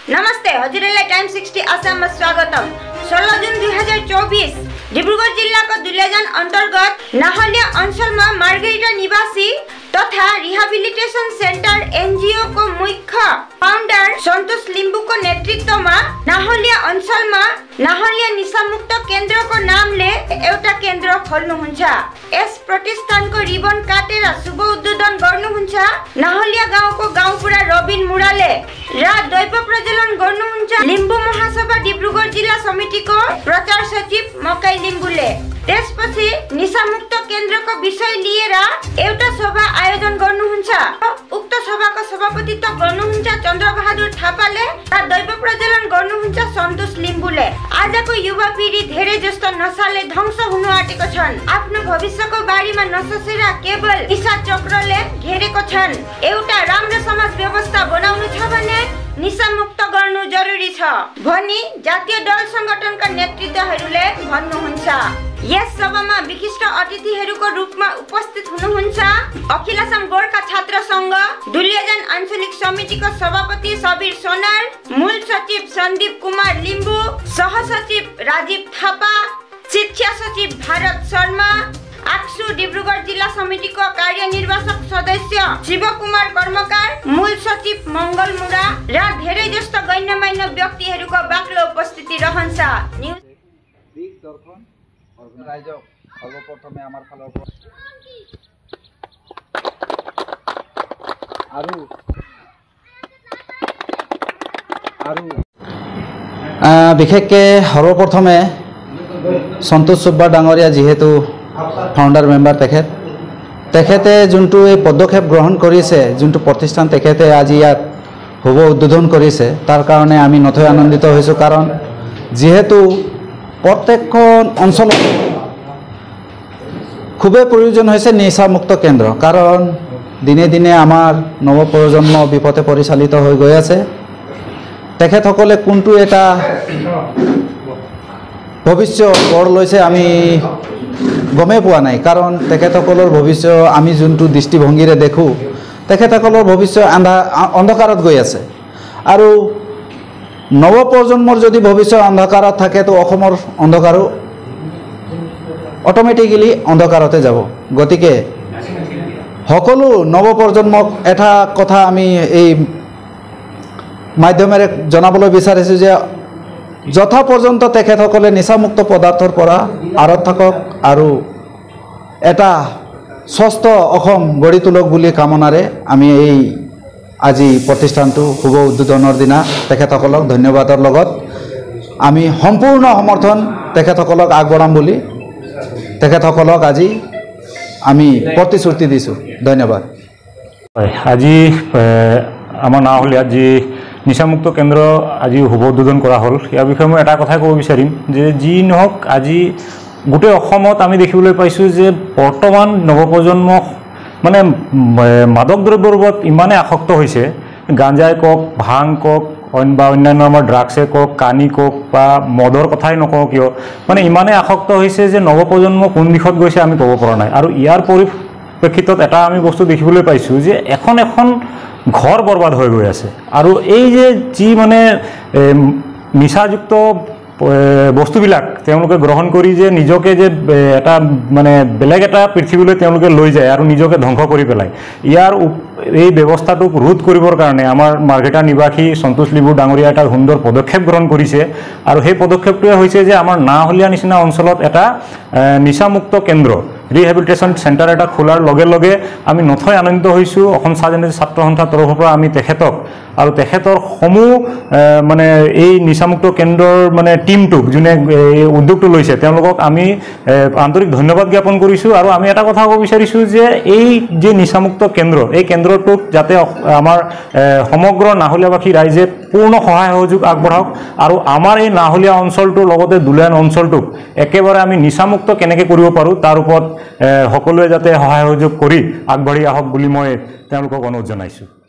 नमस्ते हजूरेला टाइम 60 आसाम में स्वागतम। 16 जून 2024 डिब्रुगढ़ जिला को दुलेजान अंतर्गत नाहलिया अंचल में मार्गेरिटा निवासी तथा रिहेबिलिटेशन सेंटर एनजीओ को मुख्य फाउंडर संतोष लिंबू को नेतृत्व में नाहलिया अंचल में नाहलिया निशा मुक्त केंद्र को नाम ले एउटा केंद्र खोल्नु हुन्छ। यस प्रतिष्ठान को रिबन काटेर शुभ उद्घाटन गर्नु हुन्छ। नाहलिया गाउँ को गाउँपुरा रबिन मुराले र दैव प्रज्वलन गर्नु हुन्छ। लिंबू महासभा डिब्रुगढ़ जिला समिति को प्रचार सचिव मकाई लिंबूले त्यसपछि निशा मुक्त केंद्र को विषय लिएर एउटा सभा आयोजन गर्नुहुन्छ। उक्त सभाको सभापतित्व गर्नुहुन्छ चन्द्रबहादुर थापाले र दैव प्रज्वलन गर्नुहुन्छ सन्तोष लिम्बुले। आजको युवा पीढी धेरै जस्तो नशाले ध्वंस हुनु आँटेको छन्। आफ्नो भविष्यको बारेमा नसोचेर केवल निशा चक्रले घेरेको छन्। एउटा राम्रो समाज व्यवस्था बनाउनु छ भने निशा मुक्त गर्नु जरुरी छ भनी जातीय दल संगठनका नेतृत्वहरूले भन्नुहुन्छ। यस सभामा विशिष्ट अतिथिहरूको रूपमा उपस्थित हुनुहुन्छ अखिल असम गोर्खा छात्र संघ दुलियाजान आञ्चलिक समितिको सभापति सबीर सोनार, मूल सचिव सन्दीप कुमार लिम्बू, सहसचिव राजीव थापा, शिक्षा सचिव भारत शर्मा, आक्सु डिब्रुगढ़ जिला समिति को कार्यनिर्वाहक सदस्य शिव कुमार कर्मकार, मूल सचिव मंगल मुरा र धेरै जस्ता गण्यमान्य व्यक्तिहरूको बाक्लो उपस्थिति रहन्छ। सर्वप्रथमे आमार फाলৰ বিশেষকৈ সৰ্বপ্ৰথমে সন্তোষ সুব্বা ডাঙৰীয়া যেহেতু ফাউণ্ডাৰ মেম্বাৰ তেখেতে যোনটো এই পদক্ষেপ গ্ৰহণ কৰিছে, যোনটো প্ৰতিষ্ঠান তেখেতে আজি ইয়াত শুভ উদ্বোধন কৰিছে, তাৰ কাৰণে আমি নথৈ আনন্দিত হৈছোঁ। কাৰণ যেহেতু প্ৰত্যেকখন অঞ্চলত খুবেই প্ৰয়োজন হৈছে নিচামুক্ত কেন্দ্ৰ। কাৰণ দিনে দিনে আমাৰ নৱপ্ৰজন্ম বিপথে পৰিচালিত হৈ গৈ আছে। তেখেতসকলে কোনটো এটা ভৱিষ্যত গঢ় লৈছে আমি গমেই পোৱা নাই। কাৰণ তেখেতসকলৰ ভৱিষ্যত আমি যোনটো দৃষ্টিভংগীৰে দেখোঁ, তেখেতসকলৰ ভৱিষ্যত অন্ধকাৰত গৈ আছে। আৰু নৱপ্ৰজন্মৰ যদি ভৱিষ্যত অন্ধকাৰত থাকে তো অসমৰ অন্ধকাৰো অটোমেটিক্যালি অন্ধকাৰতে যাব। গতিকে সকলো নৱপ্ৰজন্মক এটা কথা আমি এই মাধ্যমেৰে জনাবলৈ বিচাৰিছোঁ যে যথা পৰ্যন্ত তেখেতসকলে নিচামুক্ত পদাৰ্থৰ পৰা আঁতৰত থাকক আৰু এটা স্বস্থ অসম গঢ়ি তোলক বুলি কামনাৰে আমি এই আজি প্ৰতিষ্ঠানটো শুভ উদ্বোধনৰ দিনা তেখেতসকলক ধন্যবাদৰ লগত আমি সম্পূৰ্ণ সমৰ্থন তেখেতসকলক আগবঢ়াম বুলি তেখেতসকলক আজি আমি প্ৰতিশ্ৰুতি দিছোঁ। ধন্যবাদ। আজি আমাৰ নাহলিয়াত যি নিচামুক্ত কেন্দ্ৰ আজি শুভ উদ্বোধন কৰা হ'ল, ইয়াৰ বিষয়ে মই এটা কথাই ক'ব বিচাৰিম যে যি নহওক আজি গোটেই অসমত আমি দেখিবলৈ পাইছোঁ যে বৰ্তমান নৱপ্ৰজন্ম মানে মাদক দ্ৰব্যৰ ওপৰত ইমানে আসক্ত হৈছে, গাঞ্জাই কওক, ভাং কওক বা অন্যান্য আমাৰ ড্ৰাগছে কওক, কানি কওক বা মদৰ কথাই নকওঁ কিয়, মানে ইমানে আসক্ত হৈছে যে নৱপ্ৰজন্ম কোন দিশত গৈছে আমি ক'ব পৰা নাই। আৰু ইয়াৰ পৰিপ্ৰেক্ষিতত এটা আমি বস্তু দেখিবলৈ পাইছোঁ যে এখন ঘৰ বৰবাদ হৈ গৈ আছে। আৰু এই যে যি মানে নিচাযুক্ত বস্তুবিলাক তেওঁলোকে গ্ৰহণ কৰি যে নিজকে যে এটা মানে বেলেগ এটা পৃথিৱীলৈ তেওঁলোকে লৈ যায় আৰু নিজকে ধ্বংস কৰি পেলায়, ইয়াৰ এই ব্যৱস্থাটোক ৰোধ কৰিবৰ কাৰণে আমাৰ মাৰ্ঘেৰিটা নিবাসী সন্তোষ লিম্বু ডাঙৰীয়া এটা সুন্দৰ পদক্ষেপ গ্ৰহণ কৰিছে। আৰু সেই পদক্ষেপটোৱে হৈছে যে আমাৰ নাহলিয়া নিচিনা অঞ্চলত এটা নিচামুক্ত কেন্দ্ৰ ৰিহেবিলিটেশ্যন চেণ্টাৰ এটা খোলাৰ লগে লগে আমি নথৈ আনন্দিত হৈছোঁ। অসম স্বাধীনতা ছাত্ৰ সন্থাৰ তৰফৰ পৰা আমি তেখেতক আৰু তেখেতৰ সমূহ মানে এই নিচামুক্ত কেন্দ্ৰৰ মানে টিমটোক যোনে এই উদ্যোগটো লৈছে তেওঁলোকক আমি আন্তৰিক ধন্যবাদ জ্ঞাপন কৰিছোঁ। আৰু আমি এটা কথা ক'ব বিচাৰিছোঁ যে এই যে নিচামুক্ত কেন্দ্ৰ, এই কেন্দ্ৰটোক যাতে আমাৰ সমগ্ৰ নাহলিয়াবাসী ৰাইজে পূৰ্ণ সহায় সহযোগ আগবঢ়াওক আৰু আমাৰ এই নাহলিয়া অঞ্চলটোৰ লগতে দুলীয়াজান অঞ্চলটোক একেবাৰে আমি নিচামুক্ত কেনেকৈ কৰিব পাৰোঁ তাৰ ওপৰত সকলোৱে যাতে সহায় সহযোগ কৰি আগবাঢ়ি আহক বুলি মই তেওঁলোকক অনুৰোধ জনাইছোঁ।